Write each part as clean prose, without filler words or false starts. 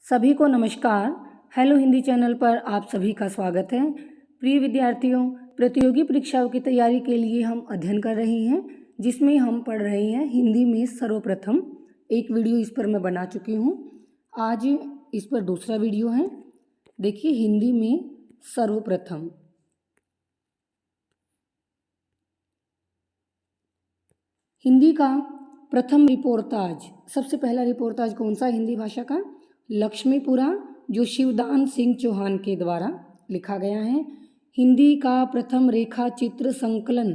सभी को नमस्कार। हेलो हिंदी चैनल पर आप सभी का स्वागत है। प्रिय विद्यार्थियों, प्रतियोगी परीक्षाओं की तैयारी के लिए हम अध्ययन कर रहे हैं, जिसमें हम पढ़ रहे हैं हिंदी में सर्वप्रथम। एक वीडियो इस पर मैं बना चुकी हूँ। आज इस पर दूसरा वीडियो है। देखिए, हिंदी में सर्वप्रथम। हिंदी का प्रथम रिपोर्टाज, सबसे पहला रिपोर्टाज कौन सा हिंदी भाषा का? लक्ष्मीपुरा, जो शिवदान सिंह चौहान के द्वारा लिखा गया है। हिंदी का प्रथम रेखा चित्र संकलन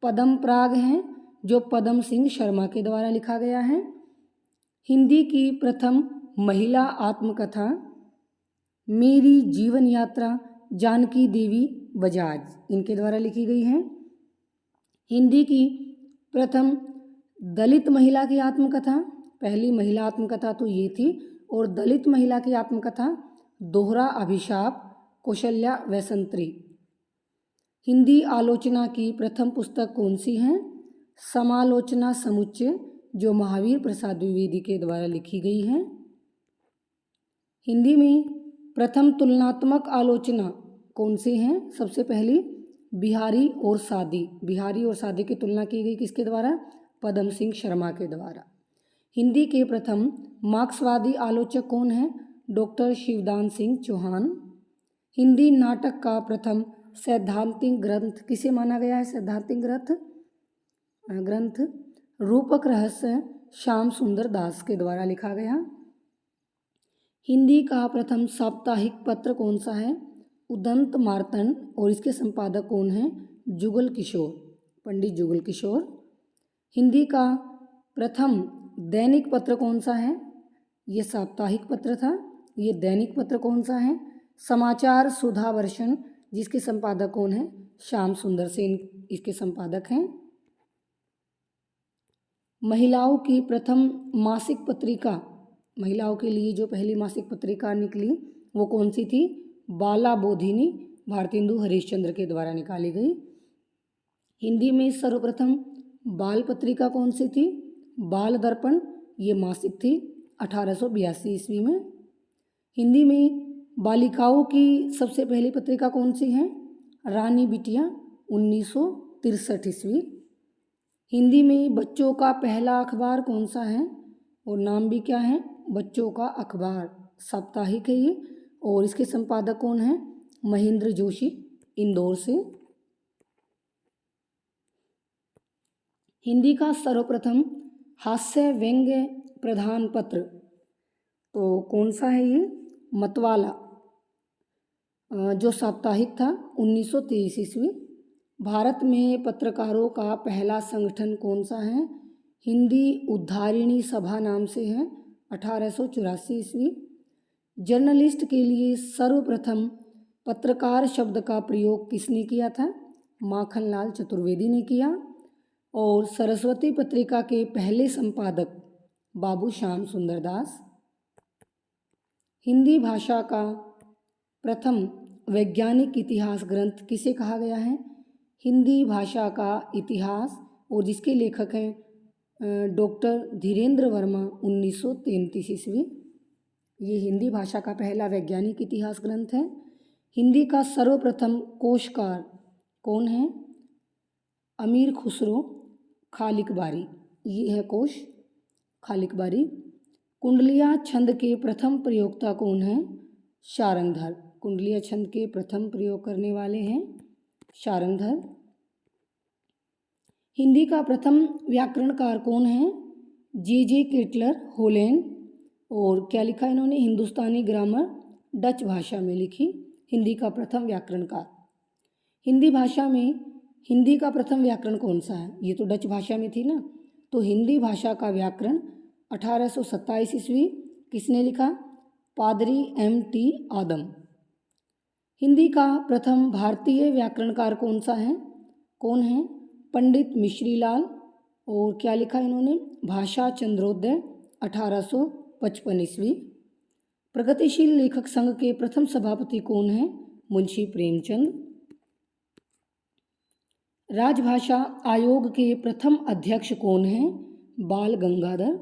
पद्मपराग है, जो पद्म सिंह शर्मा के द्वारा लिखा गया है। हिंदी की प्रथम महिला आत्मकथा मेरी जीवन यात्रा जानकी देवी बजाज, इनके द्वारा लिखी गई है। हिंदी की प्रथम दलित महिला की आत्मकथा, पहली महिला आत्मकथा तो ये थी, और दलित महिला की आत्मकथा दोहरा अभिशाप कौशल्या वैसंत्री। हिंदी आलोचना की प्रथम पुस्तक कौन सी है? समालोचना समुच्चय, जो महावीर प्रसाद द्विवेदी के द्वारा लिखी गई है। हिंदी में प्रथम तुलनात्मक आलोचना कौन सी है? सबसे पहली बिहारी और सादी, बिहारी और सादी की तुलना की गई किसके द्वारा? पद्म सिंह शर्मा के द्वारा। हिंदी के प्रथम मार्क्सवादी आलोचक कौन है? डॉक्टर शिवदान सिंह चौहान। हिंदी नाटक का प्रथम सैद्धांतिक ग्रंथ किसे माना गया है? सैद्धांतिक ग्रंथ रूपक रहस्य श्याम सुंदर दास के द्वारा लिखा गया। हिंदी का प्रथम साप्ताहिक पत्र कौन सा है? उदंत मार्तंड, और इसके संपादक कौन हैं? जुगल किशोर, पंडित जुगल किशोर। हिंदी का प्रथम दैनिक पत्र कौन सा है? ये साप्ताहिक पत्र था। ये दैनिक पत्र कौन सा है? समाचार सुधा वर्षन, जिसके संपादक कौन है? श्याम सुंदर सेन, इसके संपादक हैं। महिलाओं की प्रथम मासिक पत्रिका, महिलाओं के लिए जो पहली मासिक पत्रिका निकली वो कौन सी थी? बाला बोधिनी, भारतेंदु हरिश्चंद्र के द्वारा निकाली गई। हिंदी में सर्वप्रथम बाल पत्रिका कौन सी थी? बाल दर्पण, ये मासिक थी 1882 ईस्वी में। हिंदी में बालिकाओं की सबसे पहली पत्रिका कौन सी है? रानी बिटिया, 1963 ईस्वी। हिंदी में बच्चों का पहला अखबार कौन सा है? और नाम भी क्या है? बच्चों का अखबार, साप्ताहिक है ये, और इसके संपादक कौन है? महेंद्र जोशी, इंदौर से। हिंदी का सर्वप्रथम हास्य व्यंग्य प्रधान पत्र तो कौन सा है? ये मतवाला, जो साप्ताहिक था 1923 ईस्वी। भारत में पत्रकारों का पहला संगठन कौन सा है? हिंदी उद्धारिणी सभा नाम से है, 1884 ईस्वी। जर्नलिस्ट के लिए सर्वप्रथम पत्रकार शब्द का प्रयोग किसने किया था? माखनलाल चतुर्वेदी ने किया। और सरस्वती पत्रिका के पहले संपादक बाबू श्याम सुंदर दास। हिंदी भाषा का प्रथम वैज्ञानिक इतिहास ग्रंथ किसे कहा गया है? हिंदी भाषा का इतिहास, और जिसके लेखक हैं डॉक्टर धीरेन्द्र वर्मा, 1933 ईस्वी। ये हिंदी भाषा का पहला वैज्ञानिक इतिहास ग्रंथ है। हिंदी का सर्वप्रथम कोशकार कौन है? अमीर खुसरो खालिक बारी, ये है कोश खालिक बारी। कुंडलिया छंद के प्रथम प्रयोक्ता कौन है? शारंगधर, कुंडलिया छंद के प्रथम प्रयोग करने वाले हैं शारंगधर। हिंदी का प्रथम व्याकरणकार कौन है? जे केटलर होलेन, और क्या लिखा इन्होंने? हिंदुस्तानी ग्रामर डच भाषा में लिखी। हिंदी का प्रथम व्याकरणकार। हिंदी भाषा में हिंदी का प्रथम व्याकरण कौन सा है? ये तो डच भाषा में थी ना, तो हिंदी भाषा का व्याकरण 1827 ईस्वी किसने लिखा? पादरी M.T. आदम। हिंदी का प्रथम भारतीय व्याकरणकार कौन सा है? कौन है? पंडित मिश्रीलाल, और क्या लिखा इन्होंने? भाषा चंद्रोदय, 1855 ईस्वी। प्रगतिशील लेखक संघ के प्रथम सभापति कौन है? मुंशी प्रेमचंद। राजभाषा आयोग के प्रथम अध्यक्ष कौन हैं? बाल गंगाधर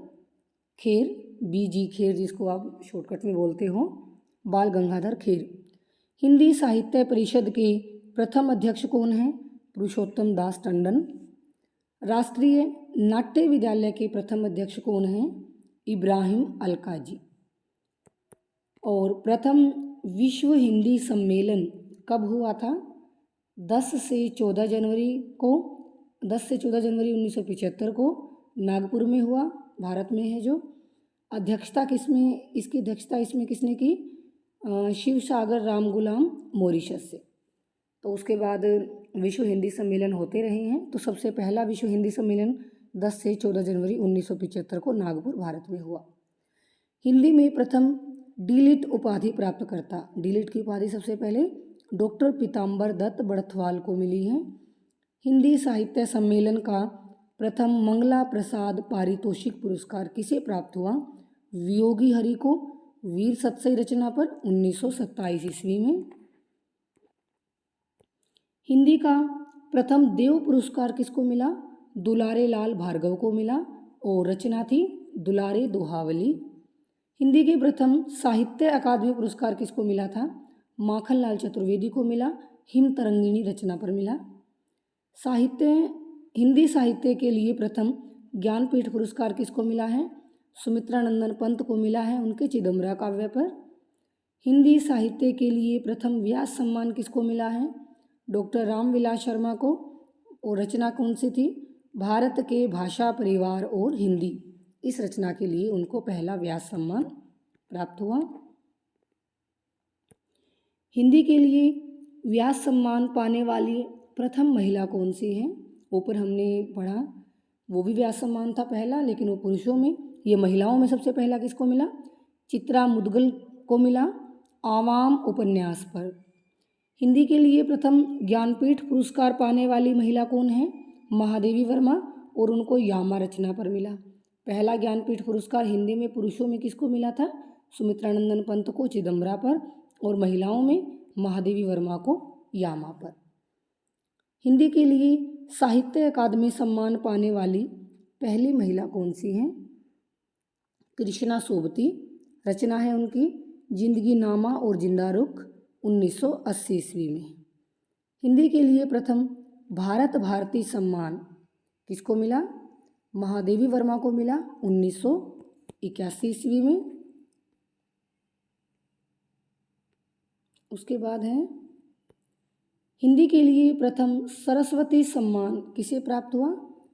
खेर, BG खेर, जिसको आप शॉर्टकट में बोलते हो, बाल गंगाधर खेर। हिंदी साहित्य परिषद के प्रथम अध्यक्ष कौन हैं? पुरुषोत्तम दास टंडन। राष्ट्रीय नाट्य विद्यालय के प्रथम अध्यक्ष कौन हैं? इब्राहिम अलकाजी। और प्रथम विश्व हिंदी सम्मेलन कब हुआ था? 10 से 14 जनवरी 1975 को नागपुर में हुआ, भारत में है जो। इसकी अध्यक्षता इसमें किसने की? शिव सागर राम गुलाम, मॉरिशस से। तो उसके बाद विश्व हिंदी सम्मेलन होते रहे हैं। तो सबसे पहला विश्व हिंदी सम्मेलन 10 से 14 जनवरी 1975 को नागपुर, भारत में हुआ। हिंदी में प्रथम डीलिट उपाधि प्राप्तकर्ता, डीलिट की उपाधि सबसे पहले डॉक्टर पीताम्बर दत्त बड़थवाल को मिली है। हिंदी साहित्य सम्मेलन का प्रथम मंगला प्रसाद पारितोषिक पुरस्कार किसे प्राप्त हुआ? वियोगी हरि को, वीर सतसई रचना पर 1927 ईस्वी में। हिंदी का प्रथम देव पुरस्कार किसको मिला? दुलारे लाल भार्गव को मिला, और रचना थी दुलारे दोहावली। हिंदी के प्रथम साहित्य अकादमी पुरस्कार किसको मिला था? माखनलाल चतुर्वेदी को मिला, हिम तरंगिणी रचना पर मिला। हिंदी साहित्य के लिए प्रथम ज्ञानपीठ पुरस्कार किसको मिला है? सुमित्रा नंदन पंत को मिला है, उनके चिदम्बरा काव्य पर। हिंदी साहित्य के लिए प्रथम व्यास सम्मान किसको मिला है? डॉक्टर रामविलास शर्मा को, और रचना कौन सी थी? भारत के भाषा परिवार और हिंदी। इस रचना के लिए उनको पहला व्यास सम्मान प्राप्त हुआ। हिंदी के लिए व्यास सम्मान पाने वाली प्रथम महिला कौन सी है? ऊपर हमने पढ़ा, वो भी व्यास सम्मान था पहला, लेकिन वो पुरुषों में। ये महिलाओं में सबसे पहला किसको मिला? चित्रा मुदगल को मिला, आवाम उपन्यास पर। हिंदी के लिए प्रथम ज्ञानपीठ पुरस्कार पाने वाली महिला कौन है? महादेवी वर्मा, और उनको यामा रचना पर मिला। पहला ज्ञानपीठ पुरस्कार हिंदी में पुरुषों में किसको मिला था? सुमित्रानंदन पंत को चिदम्बरा पर, और महिलाओं में महादेवी वर्मा को यामा पर। हिंदी के लिए साहित्य अकादमी सम्मान पाने वाली पहली महिला कौन सी है? कृष्णा सोबती। रचना है उनकी जिंदगी नामा और जिंदा रुख, 1980 ईस्वी में। हिंदी के लिए प्रथम भारत भारती सम्मान किसको मिला? महादेवी वर्मा को मिला, 1981 ईस्वी में। उसके बाद है हिंदी के लिए प्रथम सरस्वती सम्मान किसे प्राप्त हुआ?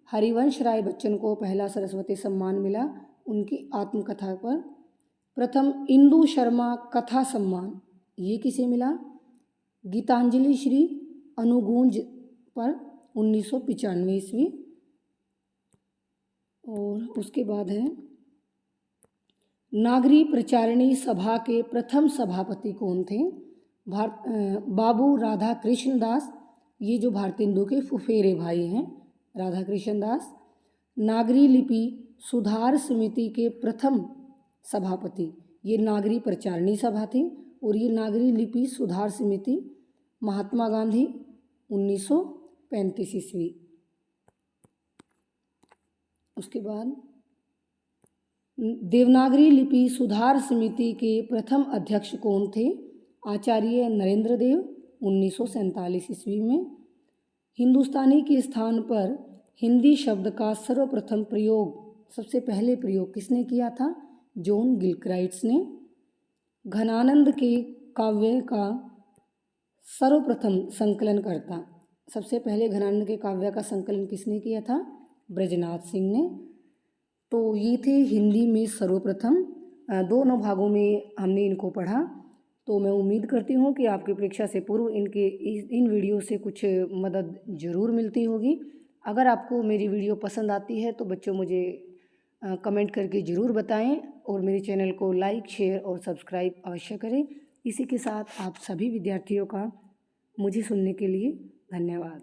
हरिवंश राय बच्चन को पहला सरस्वती सम्मान मिला, उनकी आत्मकथा पर। प्रथम इंदु शर्मा कथा सम्मान ये किसे मिला? गीतांजलि श्री अनुगूंज पर, 1995 ईस्वी। और उसके बाद है नागरी प्रचारिणी सभा के प्रथम सभापति कौन थे? बाबू राधा कृष्ण दास, ये जो भारतेंदु के फुफेरे भाई हैं, राधा कृष्ण दास। नागरी लिपि सुधार समिति के प्रथम सभापति, ये नागरी प्रचारिणी सभा थी, और ये नागरी लिपि सुधार समिति महात्मा गांधी, 1935 ईस्वी। उसके बाद देवनागरी लिपि सुधार समिति के प्रथम अध्यक्ष कौन थे? आचार्य नरेंद्र देव, 1947 ईस्वी में। हिंदुस्तानी के स्थान पर हिंदी शब्द का सर्वप्रथम प्रयोग, सबसे पहले प्रयोग किसने किया था? जॉन गिलक्राइट्स ने। घनानंद के काव्य का सर्वप्रथम संकलनकर्ता, सबसे पहले घनानंद के काव्य का संकलन किसने किया था? ब्रजनाथ सिंह ने। तो ये थे हिंदी में सर्वप्रथम, दोनों भागों में हमने इनको पढ़ा। तो मैं उम्मीद करती हूँ कि आपकी परीक्षा से पूर्व इन वीडियो से कुछ मदद ज़रूर मिलती होगी। अगर आपको मेरी वीडियो पसंद आती है तो बच्चों मुझे कमेंट करके ज़रूर बताएं, और मेरे चैनल को लाइक, शेयर और सब्सक्राइब अवश्य करें। इसी के साथ आप सभी विद्यार्थियों का मुझे सुनने के लिए धन्यवाद।